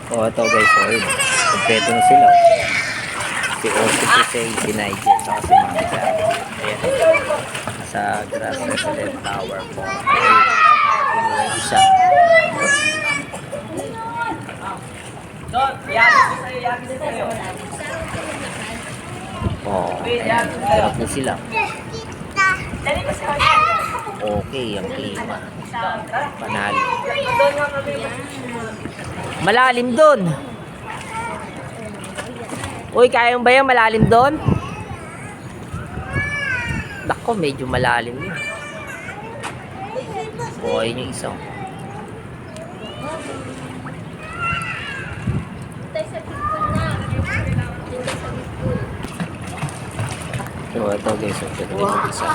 Oh, ito guys, so yun. Kompleto na sila. Si Osi, si Nigel, saka si Mami Gab. Ayan. Sa Grass Resident Tower po. Yun yung isa. Oh, ayan. Sarap na sila. Okay, ang klima. Panalo. Malalim doon. Uy, kaya mo ba yan? Malalim doon? Nako, medyo malalim yun. O, ayun yung isang. So, ito guys. Ito yung isa.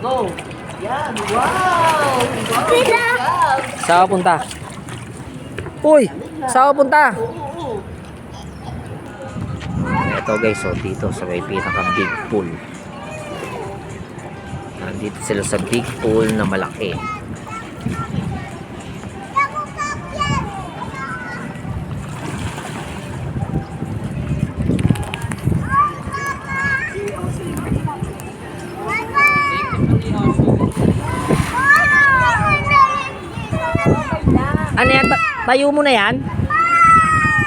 Go! Yan! Wow! Saan ka punta? Uy! Saan ka punta? Ito guys, so dito sa may pinaka big pool. Nandito sila sa big pool na malaki. Ano yan? Tayo mo na yan?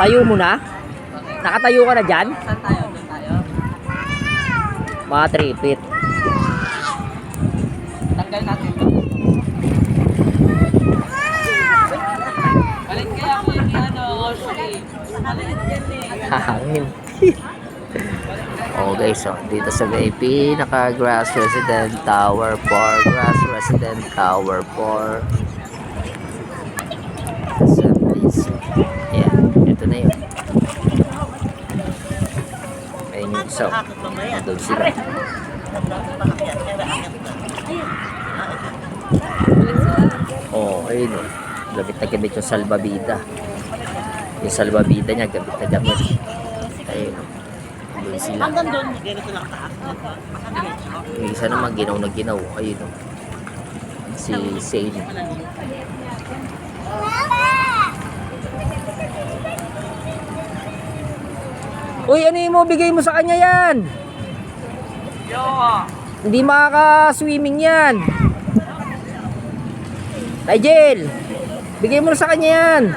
Tayo mo na? Nakatayo ka na dyan? Saan tayo? Doon tayo? Mga 3 feet. Tanggal natin ito. Balik kaya ako yung Oshie. Maliit yan eh. Hahangin. Oh guys, so dito sa VIP, naka Grass Resident Tower 4. Grass Resident Tower 4. Ayan, ito na yun. Ayun yung isa. Nandun sila. Oh, ayun o. Gamit na gamit yung salbabida. Yung salbabida niya, gamit na gamit. Ayun o. Nandun sila. Hanggang doon, ganito lang taas. Yung isa naman, ginaw na ginaw. Ayun o. Si Sane. Uy, ano yung mo? Bigay mo sa kanya yan. Yo! Hindi makaka-swimming yan. Nigel, bigay mo na sa kanya yan.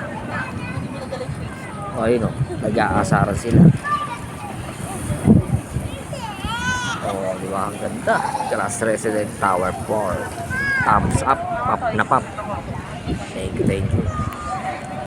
O, ayun o. Nag-aasaran sila. O, di ba? Ang ganda. Grass Resident Tower 4. Thumbs up. Pop na pop. Thank you, thank you.